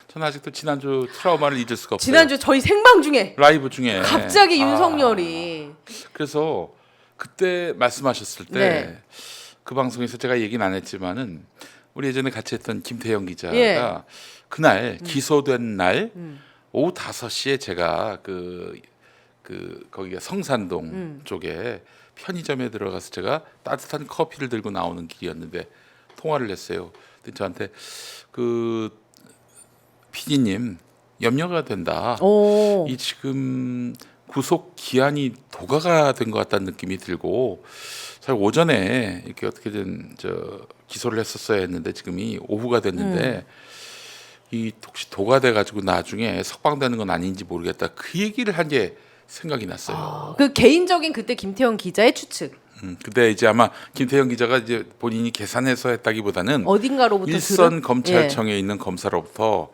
저는 아직도 지난주 트라우마를 잊을 수가 없어요. 지난주 저희 생방 중에 라이브 중에 갑자기 윤석열이 그래서 그때 말씀하셨을 때 그 방송에서 제가 얘기는 안 했지만은 우리 예전에 같이 했던 김태형 기자가 예. 그날 기소된 날 오후 5시에 제가 거기가 성산동 쪽에 편의점에 들어가서 제가 따뜻한 커피를 들고 나오는 길이었는데 통화를 했어요. 근데 저한테 그 PD님 염려가 된다. 오. 이 지금 구속 기한이 도가가 된 것 같다는 느낌이 들고 사실 오전에 이렇게 어떻게든 기소를 했었어야 했는데 지금이 오후가 됐는데 이 혹시 도가 돼가지고 나중에 석방되는 건 아닌지 모르겠다. 그 얘기를 한 게 생각이 났어요. 그 개인적인 그때 김태형 기자의 추측 근데 이제 아마 김태형 기자가 이제 본인이 계산해서 했다기보다는 어딘가로부터 일선 들은? 검찰청에 있는 검사로부터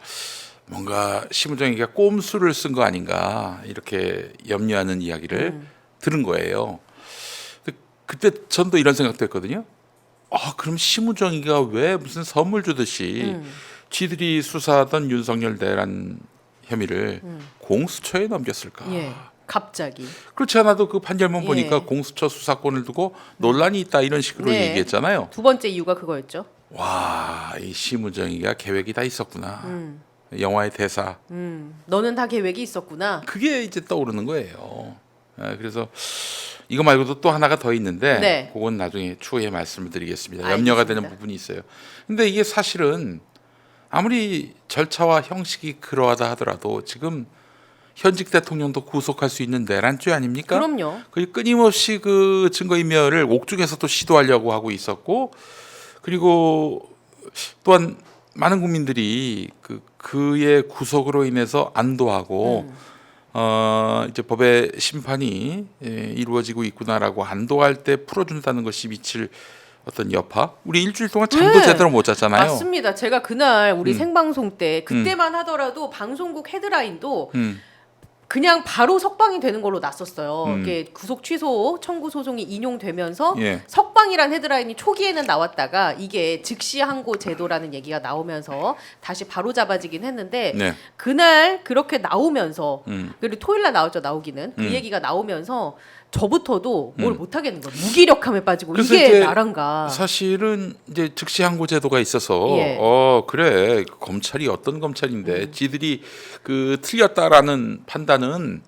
뭔가 심우정이가 꼼수를 쓴 거 아닌가 이렇게 염려하는 이야기를 들은 거예요. 근데 그때 전도 이런 생각도 했거든요. 그럼 심우정이가 왜 무슨 선물 주듯이 쥐들이 수사하던 윤석열 대란 혐의를 공수처에 넘겼을까? 예. 갑자기. 그렇지 않아도 그 판결문 예. 보니까 공수처 수사권을 두고 논란이 있다 이런 식으로 네. 얘기했잖아요. 두 번째 이유가 그거였죠. 와, 이 심우정이가 계획이 다 있었구나. 영화의 대사. 너는 다 계획이 있었구나. 그게 이제 떠오르는 거예요. 그래서 이거 말고도 또 하나가 더 있는데 네. 그건 나중에 추후에 말씀을 드리겠습니다. 알겠습니다. 염려가 되는 부분이 있어요. 근데 이게 사실은 아무리 절차와 형식이 그러하다 하더라도 지금 현직 대통령도 구속할 수 있는 내란죄 아닙니까? 그럼요. 그 끊임없이 그 증거인멸을 옥중에서도 시도하려고 하고 있었고, 그리고 또한 많은 국민들이 그의 구속으로 인해서 안도하고 이제 법의 심판이 이루어지고 있구나라고 안도할 때 풀어준다는 것이 미칠 어떤 여파. 우리 일주일 동안 잠도 네. 제대로 못 잤잖아요. 맞습니다. 제가 그날 우리 생방송 때 그때만 하더라도 방송국 헤드라인도 그냥 바로 석방이 되는 걸로 났었어요. 이게 구속 취소 청구 소송이 인용되면서 예. 석방이란 헤드라인이 초기에는 나왔다가 이게 즉시 항고 제도라는 얘기가 나오면서 다시 바로 잡아지긴 했는데 네. 그날 그렇게 나오면서 그리고 토요일 날 나오기는 그 얘기가 나오면서 저부터도 뭘 못하겠는 거예요. 무기력함에 빠지고 그래서 이게 이제 나란가. 사실은 이제 즉시 항고 제도가 있어서 예. 그래 검찰이 어떤 검찰인데 지들이 틀렸다라는 판단은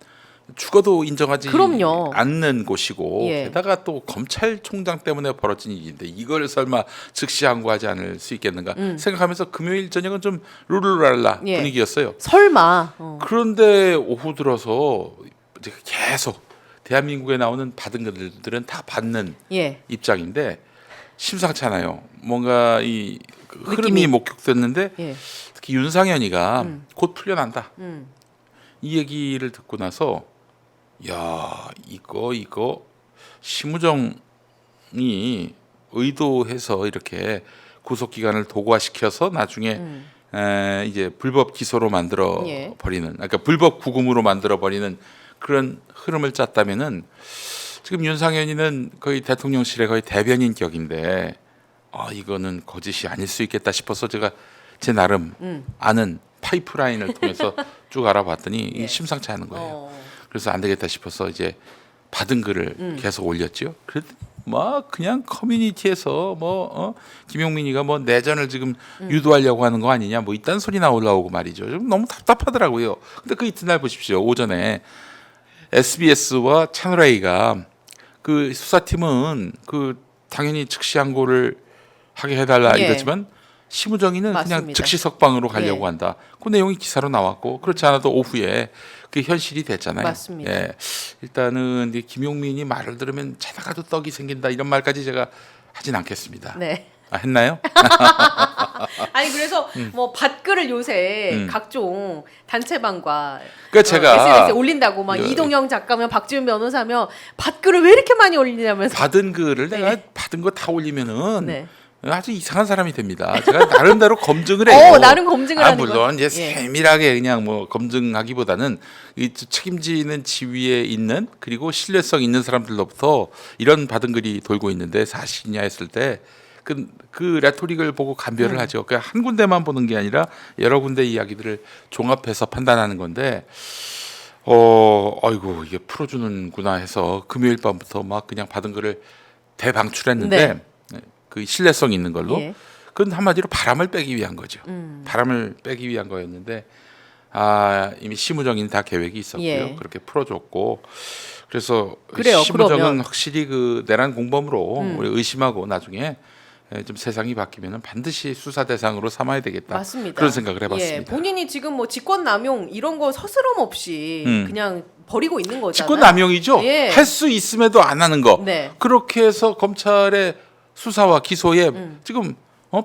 죽어도 인정하지 그럼요. 않는 곳이고 예. 게다가 또 검찰총장 때문에 벌어진 일인데 이걸 설마 즉시 항고하지 않을 수 있겠는가 생각하면서 금요일 저녁은 좀 룰루랄라 예. 분위기였어요. 설마. 그런데 오후 들어서 이제 계속 대한민국에 나오는 받은 것들은 다 받는 예. 입장인데 심상치 않아요. 뭔가 이 흐름이 느낌이. 목격됐는데 예. 특히 윤상현이가 곧 풀려난다. 음. 이 얘기를 듣고 나서 야 이거 심우정이 의도해서 이렇게 구속 기간을 도구화시켜서 나중에 이제 불법 기소로 만들어 예. 버리는, 그러니까 불법 구금으로 만들어 버리는 그런 흐름을 짰다면은 지금 윤상현이는 거의 대통령실의 거의 대변인 격인데 이거는 거짓이 아닐 수 있겠다 싶어서 제가 제 나름 아는 파이프라인을 통해서 쭉 알아봤더니 이게 심상치 않은 거예요. 그래서 안 되겠다 싶어서 이제 받은 글을 계속 올렸죠. 그래도 막 그냥 커뮤니티에서 김용민이가 내전을 지금 유도하려고 하는 거 아니냐 이딴 소리나 올라오고 말이죠. 좀 너무 답답하더라고요. 근데 그 이튿날 보십시오. 오전에 SBS와 채널 A가 그 수사팀은 당연히 즉시 항고를 하게 해달라 예. 이랬지만 심우정이는 그냥 맞습니다. 즉시 석방으로 가려고 예. 한다. 그 내용이 기사로 나왔고 그렇지 않아도 오후에 그게 현실이 됐잖아요. 맞습니다. 예. 일단은 이제 김용민이 말을 들으면 자다가도 떡이 생긴다 이런 말까지 제가 하진 않겠습니다. 네. 했나요? 아니 그래서 밭글을 요새 각종 단체방과 그러니까 제가 SNS에 올린다고 막 예. 이동영 작가면 박지훈 변호사면 밭글을 왜 이렇게 많이 올리냐면서 받은 글을 네. 내가 받은 거 다 올리면은 네. 아주 이상한 사람이 됩니다. 제가 나름대로 검증을 해요. 나름 검증을 하는 물론 건. 이제 예. 세밀하게 그냥 검증하기보다는 이 책임지는 지위에 있는 그리고 신뢰성 있는 사람들로부터 이런 받은 글이 돌고 있는데 사실이냐 했을 때 그 레토릭을 보고 감별을 하죠. 그냥 한 군데만 보는 게 아니라 여러 군데 이야기들을 종합해서 판단하는 건데, 아이고 이게 풀어주는구나 해서 금요일 밤부터 막 그냥 받은 거를 대방출했는데 그 신뢰성 있는 걸로. 예. 그건 한마디로 바람을 빼기 위한 거죠. 바람을 빼기 위한 거였는데 이미 심우정이는 다 계획이 있었고요. 예. 그렇게 풀어줬고 그래서 그래요, 심우정은 그러면. 확실히 그 내란 공범으로 우리 의심하고 나중에 좀 세상이 바뀌면은 반드시 수사 대상으로 삼아야 되겠다. 맞습니다. 그런 생각을 해봤습니다. 예, 본인이 지금 뭐 직권남용 이런 거 서스럼 없이 그냥 버리고 있는 거잖아요. 직권남용이죠. 예. 할 수 있음에도 안 하는 거. 네. 그렇게 해서 검찰의 수사와 기소에 지금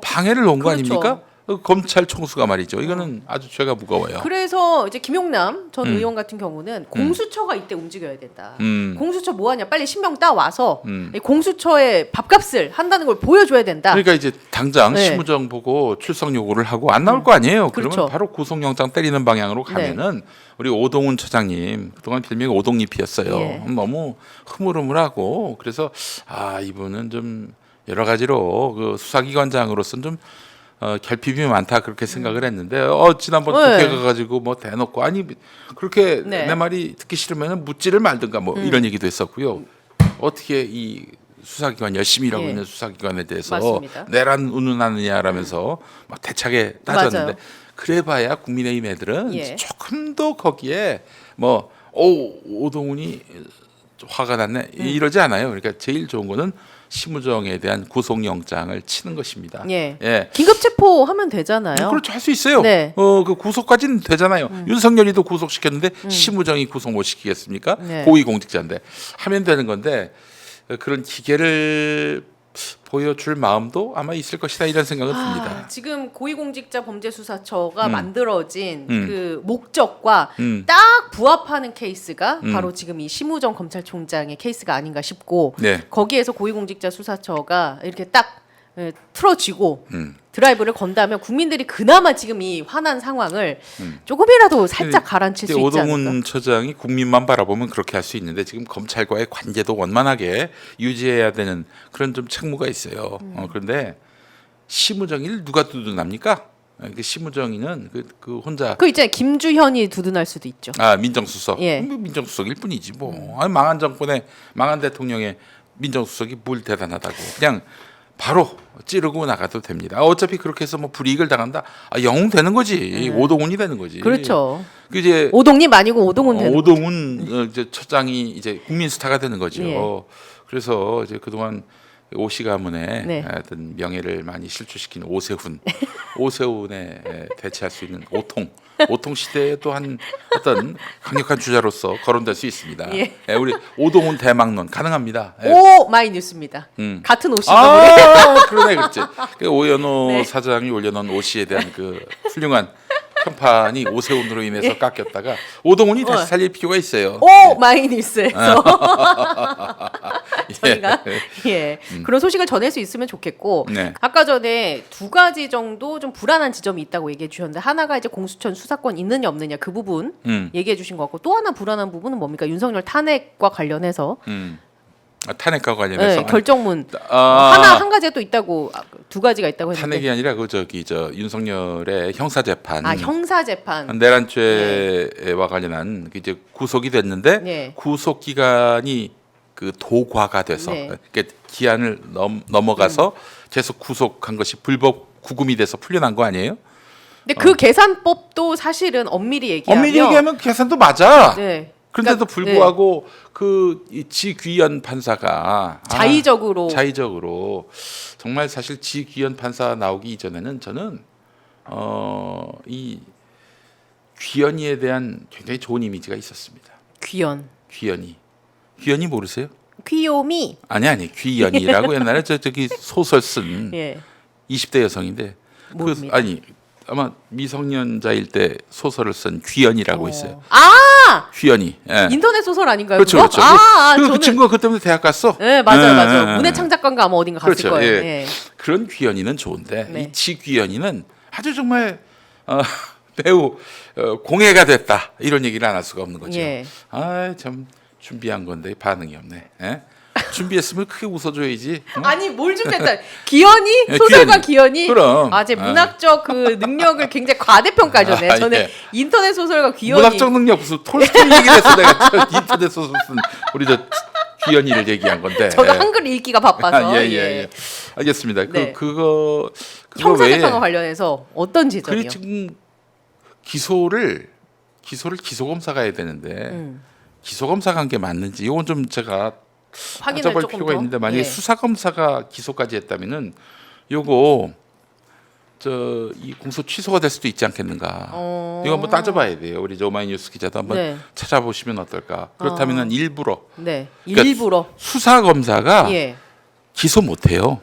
방해를 놓은 거 그렇죠. 아닙니까? 검찰 총수가 말이죠. 이거는 아주 죄가 무거워요. 그래서 이제 김용남 전 의원 같은 경우는 공수처가 이때 움직여야 된다. 공수처 뭐 하냐? 빨리 신병 따 와서 공수처에 밥값을 한다는 걸 보여줘야 된다. 그러니까 이제 당장 네. 심우정 보고 출석 요구를 하고 안 나올 거 아니에요. 그렇죠. 그러면 바로 구속영장 때리는 방향으로 가면은 우리 오동훈 처장님 그동안 별명이 오동잎이었어요. 예. 너무 흐물흐물하고 그래서 이분은 좀 여러 가지로 그 수사기관장으로서는 좀 결핍이 많다 그렇게 생각을 했는데 지난번 네. 국회 가가지고 뭐 대놓고 아니 그렇게 네. 내 말이 듣기 싫으면 묻지를 말든가 뭐 이런 얘기도 했었고요. 어떻게 이 수사기관 열심히 일하고 예. 있는 수사기관에 대해서 맞습니다. 내란 운운하느냐라면서 막 대차게 따졌는데 맞아요. 그래봐야 국민의힘 애들은 예. 조금 더 거기에 뭐 오동훈이 화가 났네 이러지 않아요. 그러니까 제일 좋은 거는 심우정에 대한 구속영장을 치는 것입니다. 예. 예. 긴급 체포하면 되잖아요. 그렇죠. 할 수 있어요. 네. 그 구속까지는 되잖아요. 윤석열이도 구속시켰는데 심우정이 구속 못 시키겠습니까? 네. 고위공직자인데 하면 되는 건데 그런 기계를 보여줄 마음도 아마 있을 것이다 이런 생각은 듭니다. 지금 고위공직자 범죄수사처가 음. 만들어진 그 목적과 음. 딱 부합하는 케이스가 바로 지금 이 심우정 검찰총장의 케이스가 아닌가 싶고 네. 거기에서 고위공직자 수사처가 이렇게 딱 틀어지고 드라이브를 건다면 국민들이 그나마 지금 이 화난 상황을 조금이라도 살짝 가라앉힐 수 근데 있지 않을까? 오동훈 처장이 국민만 바라보면 그렇게 할 수 있는데 지금 검찰과의 관계도 원만하게 유지해야 되는 그런 좀 책무가 있어요. 그런데 심우정이를 누가 두둔합니까? 그 심우정이는 그 혼자 그 있잖아요. 김주현이 두둔할 수도 있죠. 민정수석. 예. 뭐 민정수석일 뿐이지 뭐. 망한 정권의 망한 대통령의 민정수석이 뭘 대단하다고. 그냥 바로 찌르고 나가도 됩니다. 어차피 그렇게 해서 뭐 불이익을 당한다. 영웅 되는 거지. 오동훈이 되는 거지. 그렇죠. 그 이제 오동님 아니고 오동훈 되는 오동훈 이제 처장이 이제 국민 스타가 되는 거죠. 예. 그래서 이제 그동안 오씨 가문의 네. 어떤 명예를 많이 실추시킨 오세훈에 대체할 수 있는 오통 시대에 또한 어떤 강력한 주자로서 거론될 수 있습니다. 예. 우리 오동훈 대망론 가능합니다. 오 마이 뉴스입니다. 같은 오씨가 그러네, 그렇지. 그 오연호 네. 사장이 올려놓은 오씨에 대한 그 훌륭한 평판이 오세훈으로 인해서 깎였다가 오동훈이 다시 살릴 필요가 있어요. 오 마이 뉴스에서 저희가 그런 소식을 전할 수 있으면 좋겠고 네. 아까 전에 두 가지 정도 좀 불안한 지점이 있다고 얘기해 주셨는데 하나가 이제 공수처 수사권 있느냐 없느냐 그 부분 얘기해 주신 것 같고 또 하나 불안한 부분은 뭡니까? 윤석열 탄핵과 관련해서 탄핵과 관련해서 결정문 한 가지가 또 있다고 두 가지가 있다고 했는데 탄핵이 아니라 그 윤석열의 형사 재판. 형사 재판 내란죄와 관련한 그 이제 구속이 됐는데 네. 구속 기간이 그 도과가 돼서 네. 그러니까 기한을 넘어가서 계속 구속한 것이 불법 구금이 돼서 풀려난 거 아니에요? 근데 그 계산법도 사실은 엄밀히 얘기하면 엄밀히 얘기하면 계산도 맞아. 네. 그런데도 그러니까, 불구하고 그 지귀현 판사가 자의적으로 정말 사실 지귀현 판사 나오기 이전에는 저는 이 귀현이에 대한 굉장히 좋은 이미지가 있었습니다. 귀현이 모르세요? 귀요미 아니 귀현이라고 옛날에 저기 소설 쓴 예. 20대 여성인데 모릅니다. 아마 미성년자일 때 소설을 쓴 귀현이라고 있어요. 귀현이. 예. 인터넷 소설 아닌가요? 그렇죠, 그거? 그렇죠. 그 저는 친구가 그 때문에 대학 갔어. 네, 맞아요. 문해창작관가 아마 어딘가 갔을 그렇죠. 거예요. 예. 예. 그런 귀현이는 좋은데 네. 이 지귀현이는 아주 정말 매우 공해가 됐다 이런 얘기를 안 할 수가 없는 거죠. 예. 참 준비한 건데 반응이 없네. 예? 준비했으면 크게 웃어줘야지. 응? 아니 뭘 준비했다. 기현이 예, 소설가 기현이. 그럼. 아, 제 문학적 그 능력을 굉장히 과대평가하셨네. 아, 저는 예. 인터넷 소설가 기현이. 문학적 능력 무슨 톨스토이 얘기를 해서 내가 인터넷 소설 쓴 우리 저 귀현이를 얘기한 건데. 저도 한글 읽기가 바빠서. 예. 알겠습니다. 네. 그거 형사재판과 관련해서 어떤 지점이요? 그게 지금 기소를 기소검사가 해야 되는데 기소검사가 한 게 맞는지 이건 좀 제가 확인을 따져볼 조금 필요가 더. 있는데 만약에 예. 수사검사가 기소까지 했다면은 요거 이 공소 취소가 될 수도 있지 않겠는가. 이거 한번 따져봐야 돼요. 우리 오마이뉴스 기자도 한번 네. 찾아보시면 어떨까. 그렇다면은 일부러 네. 그러니까 일부러. 수사검사가 예. 기소 못해요.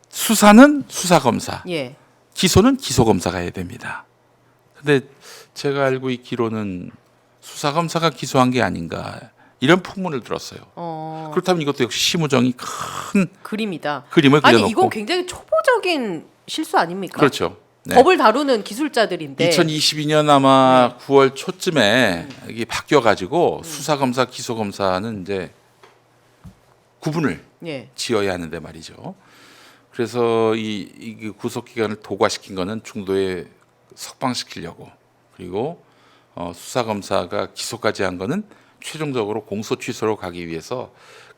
수사는 수사검사, 예. 기소는 기소검사가 해야 됩니다. 근데 제가 알고 있기로는 수사검사가 기소한 게 아닌가 이런 풍문을 들었어요. 그렇다면 이것도 역시 심우정이 큰 그림이다. 그림을 그려놓고 아니 이건 굉장히 초보적인 실수 아닙니까? 그렇죠. 네. 법을 다루는 기술자들인데. 2022년 아마 9월 초쯤에 이게 바뀌어가지고 수사검사, 기소검사는 이제 구분을 예. 지어야 하는데 말이죠. 그래서 이 구속 기간을 도과시킨 거는 중도에 석방시키려고 그리고 수사검사가 기소까지 한 거는 최종적으로 공소 취소로 가기 위해서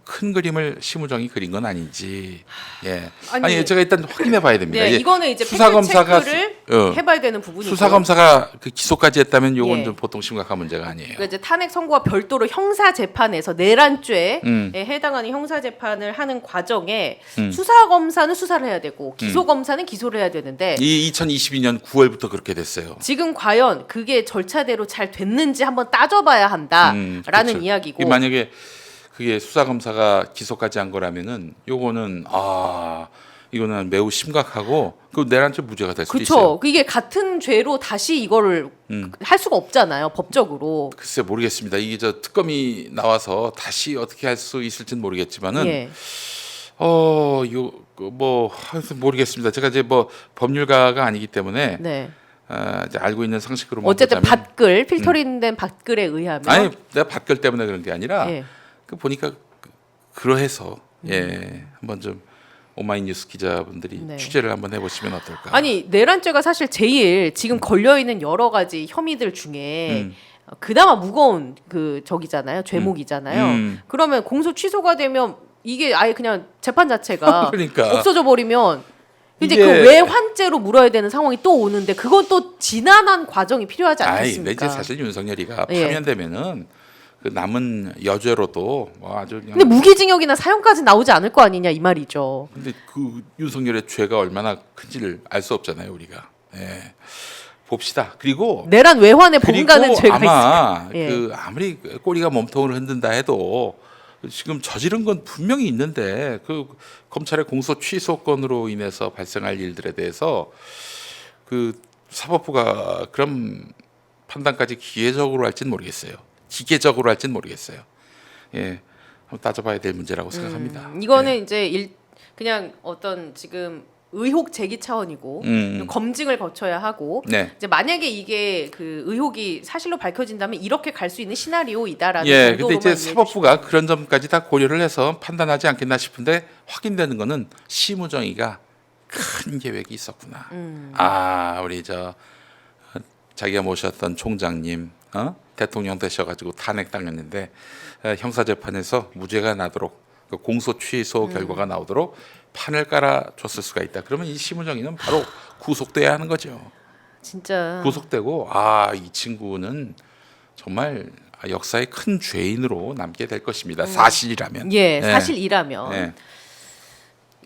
큰 그림을 심우정이 그린 건 아닌지. 예. 아니 제가 일단 확인해 봐야 됩니다. 네, 예. 이거는 이제 수사검사가 팩트체크를 해봐야 되는 부분이고. 수사검사가 그 기소까지 했다면 요건 예. 좀 보통 심각한 문제가 아니에요. 그러니까 이제 탄핵 선고와 별도로 형사 재판에서 내란죄에 음. 해당하는 형사 재판을 하는 과정에 수사 검사는 수사를 해야 되고 기소 검사는 기소를 해야 되는데 이 2022년 9월부터 그렇게 됐어요. 지금 과연 그게 절차대로 잘 됐는지 한번 따져봐야 한다라는 그렇죠. 이야기고. 이게 만약에 그게 수사검사가 기소까지 한 거라면은 요거는 이거는 매우 심각하고 그 내란죄 무죄가 될 수도 있어요. 그렇죠. 이게 같은 죄로 다시 이거를 할 수가 없잖아요, 법적으로. 글쎄 모르겠습니다. 이게 저 특검이 나와서 다시 어떻게 할 수 있을지는 모르겠지만은 예. 하여튼 모르겠습니다. 제가 이제 뭐 법률가가 아니기 때문에 네. 이제 알고 있는 상식으로만 어쨌든 보자면 밭글 필터링된 밭글에 의하면 아니 내가 밭결 때문에 그런 게 아니라 예. 그 보니까 그러해서 한번 좀 오마이뉴스 기자분들이 네. 취재를 한번 해보시면 어떨까. 아니 내란죄가 사실 제일 지금 걸려 있는 여러 가지 혐의들 중에 그나마 무거운 그 저기잖아요, 죄목이잖아요. 그러면 공소 취소가 되면 이게 아예 그냥 재판 자체가 그러니까. 없어져 버리면 이제 이게- 그 외환죄로 물어야 되는 상황이 또 오는데 그건 또 지난한 과정이 필요하지 근데 않겠습니까? 이제 사실 윤석열이가 예. 파면되면은 그 남은 여죄로도 뭐 아주 그냥 근데 무기징역이나 사형까지 나오지 않을 거 아니냐 이 말이죠. 근데 그 윤석열의 죄가 얼마나 큰지를 알 수 없잖아요 우리가. 예. 봅시다. 그리고 내란 외환에 버금가는 그리고 죄가 아마 있을까? 예. 그 아무리 꼬리가 몸통을 흔든다 해도 지금 저지른 건 분명히 있는데 그 검찰의 공소 취소건으로 인해서 발생할 일들에 대해서 그 사법부가 그런 판단까지 기계적으로 할지는 모르겠어요. 기계적으로 할지는 모르겠어요. 예, 한번 따져봐야 될 문제라고 생각합니다. 이거는 예. 이제 그냥 어떤 지금 의혹 제기 차원이고 검증을 거쳐야 하고 네. 이제 만약에 이게 그 의혹이 사실로 밝혀진다면 이렇게 갈 수 있는 시나리오이다라는 예, 근데 정도로만 이제 이해해 사법부가 그런 점까지 다 고려를 해서 판단하지 않겠나 싶은데 확인되는 거는 심우정이가 큰 계획이 있었구나. 우리 자기가 모셨던 총장님 대통령 되셔가지고 탄핵당했는데 형사재판에서 무죄가 나도록 그 공소 취소 결과가 나오도록 판을 깔아줬을 수가 있다. 그러면 이 심우정이는 바로 구속돼야 하는 거죠. 진짜 구속되고 이 친구는 정말 역사의 큰 죄인으로 남게 될 것입니다. 사실이라면. 예, 네. 사실이라면 네.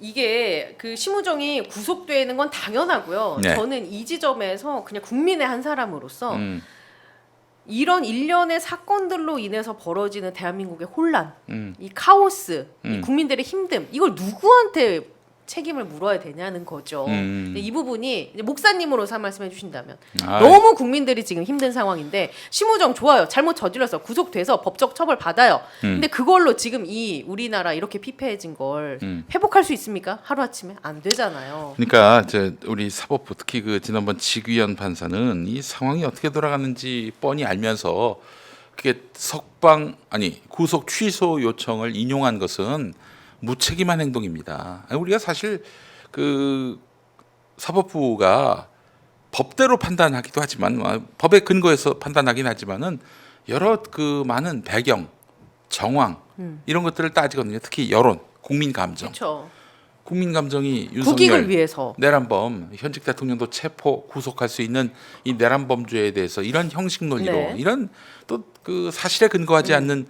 이게 그 심우정이 구속되는 건 당연하고요. 네. 저는 이 지점에서 그냥 국민의 한 사람으로서 이런 일련의 사건들로 인해서 벌어지는 대한민국의 혼란, 이 카오스, 이 국민들의 힘듦, 이걸 누구한테 책임을 물어야 되냐는 거죠. 근데 이 부분이 이제 목사님으로서 한 말씀 해주신다면 너무 국민들이 지금 힘든 상황인데 심우정 좋아요. 잘못 저질러서 구속돼서 법적 처벌 받아요. 근데 그걸로 지금 이 우리나라 이렇게 피폐해진 걸 회복할 수 있습니까? 하루아침에 안 되잖아요. 그러니까 우리 사법부 특히 그 지난번 지귀현 판사는 이 상황이 어떻게 돌아가는지 뻔히 알면서 그게 구속 취소 요청을 인용한 것은 무책임한 행동입니다. 우리가 사실 그 사법부가 법대로 판단하기도 하지만 법의 근거에서 판단하긴 하지만은 여러 그 많은 배경, 정황 이런 것들을 따지거든요. 특히 여론, 국민 감정. 그렇죠. 국민 감정이 국익을 윤석열 위해서. 내란범 현직 대통령도 체포 구속할 수 있는 이 내란범죄에 대해서 이런 형식 논리로 네. 이런 또 그 사실에 근거하지 않는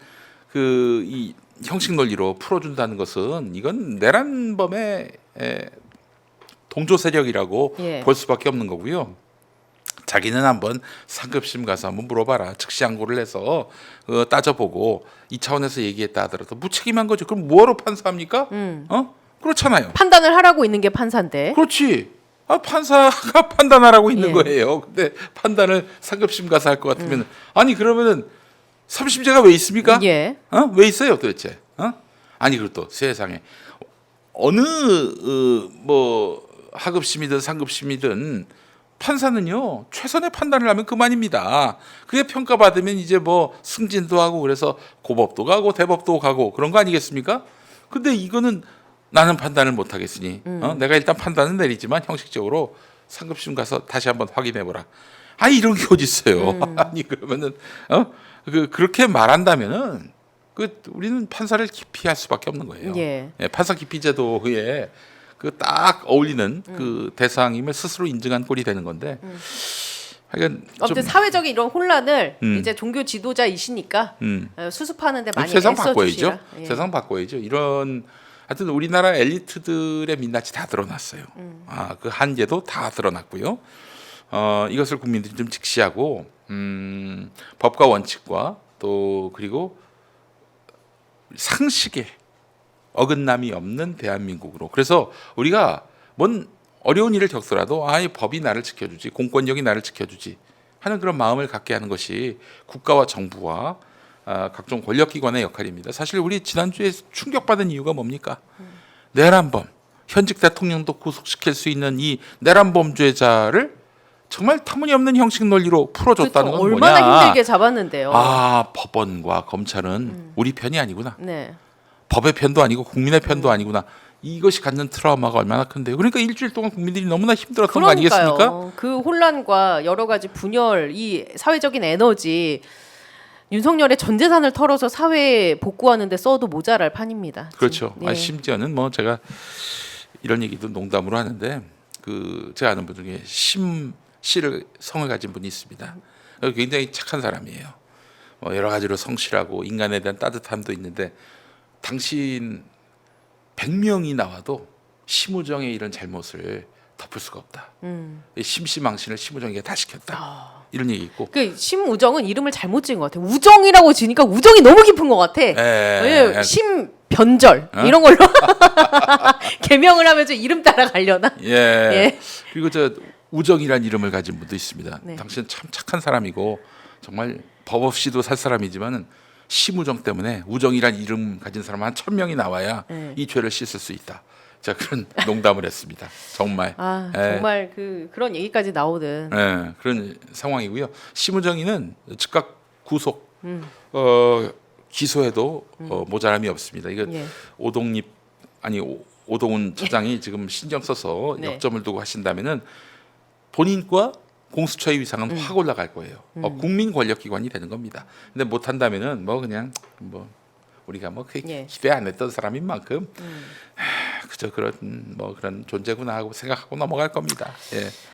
그 이 형식 논리로 풀어준다는 것은 이건 내란범의 동조 세력이라고 예. 볼 수밖에 없는 거고요. 자기는 한번 상급심 가서 한번 물어봐라. 즉시항고를 해서 따져보고 이 차원에서 얘기했다 하더라도 무책임한 거죠. 그럼 뭐하러 판사합니까? 그렇잖아요. 판단을 하라고 있는 게 판사인데. 그렇지. 판사가 판단하라고 있는 예. 거예요. 근데 판단을 상급심 가서 할 것 같으면 아니 그러면은 3심제가 왜 있습니까? 예. 왜 있어요 도대체? 아니 그리고 또 세상에 어느 뭐 하급심이든 상급심이든 판사는요 최선의 판단을 하면 그만입니다. 그게 평가받으면 이제 뭐 승진도 하고 그래서 고법도 가고 대법도 가고 그런 거 아니겠습니까? 근데 이거는 나는 판단을 못 하겠으니 내가 일단 판단은 내리지만 형식적으로 상급심 가서 다시 한번 확인해 보라. 아니 이런 게 어디 있어요? 아니 그러면은 그렇게 말한다면은 우리는 판사를 기피할 수밖에 없는 거예요. 예. 판사 기피 제도에 그 딱 어울리는 그 대상임을 스스로 인증한 꼴이 되는 건데. 하여간 아무튼 사회적인 이런 혼란을 이제 종교 지도자이시니까 수습하는데 많이 세상 애써주시라. 바꿔야죠. 예. 세상 바꿔야죠. 이런 하여튼 우리나라 엘리트들의 민낯이 다 드러났어요. 그 한계도 다 드러났고요. 이것을 국민들이 좀 직시하고 법과 원칙과 또 그리고 상식에 어긋남이 없는 대한민국으로. 그래서 우리가 뭔 어려운 일을 겪더라도 이 법이 나를 지켜주지, 공권력이 나를 지켜주지 하는 그런 마음을 갖게 하는 것이 국가와 정부와 각종 권력기관의 역할입니다. 사실 우리 지난주에 충격받은 이유가 뭡니까? 내란범, 현직 대통령도 구속시킬 수 있는 이 내란범죄자를 정말 터무니없는 형식 논리로 풀어줬다는 그렇죠. 건 얼마나 뭐냐? 힘들게 잡았는데요. 법원과 검찰은 우리 편이 아니구나. 네. 법의 편도 아니고 국민의 편도 아니구나. 이것이 갖는 트라우마가 얼마나 큰데요. 그러니까 일주일 동안 국민들이 너무나 힘들었던 거 아니겠습니까? 그 혼란과 여러 가지 분열, 이 사회적인 에너지 윤석열의 전 재산을 털어서 사회에 복구하는데 써도 모자랄 판입니다. 그렇죠. 예. 심지어는 뭐 제가 이런 얘기도 농담으로 하는데 제가 아는 분 중에 심 씨를 성을 가진 분이 있습니다. 굉장히 착한 사람이에요. 여러 가지로 성실하고 인간에 대한 따뜻함도 있는데 당신 100명이 나와도 심우정의 이런 잘못을 덮을 수가 없다. 심씨망신을 심우정이가 다 시켰다. 이런 얘기 있고. 그 심우정은 이름을 잘못 지은 것 같아. 우정이라고 지니까 우정이 너무 깊은 것 같아. 예. 심변절 이런 걸로 개명을 하면 좀 이름 따라 가려나? 예. 그리고 우정이란 이름을 가진 분도 있습니다. 네. 당신은 참 착한 사람이고 정말 법 없이도 살 사람이지만은 심우정 때문에 우정이란 이름 가진 사람 한 1000명이 나와야 이 죄를 씻을 수 있다. 자 그런 농담을 했습니다. 정말. 정말 그런 얘기까지 나오는. 그런 상황이고요. 심우정이는 즉각 구속, 기소해도 모자람이 없습니다. 이거 예. 오동훈 처장이 지금 신경 써서 네. 역점을 두고 하신다면은 본인과 공수처의 위상은 확 올라갈 거예요. 국민 권력기관이 되는 겁니다. 근데 못 한다면은 그냥 우리가 예. 기대 안 했던 사람인 만큼 그저 그런 존재구나 하고 생각하고 넘어갈 겁니다. 예.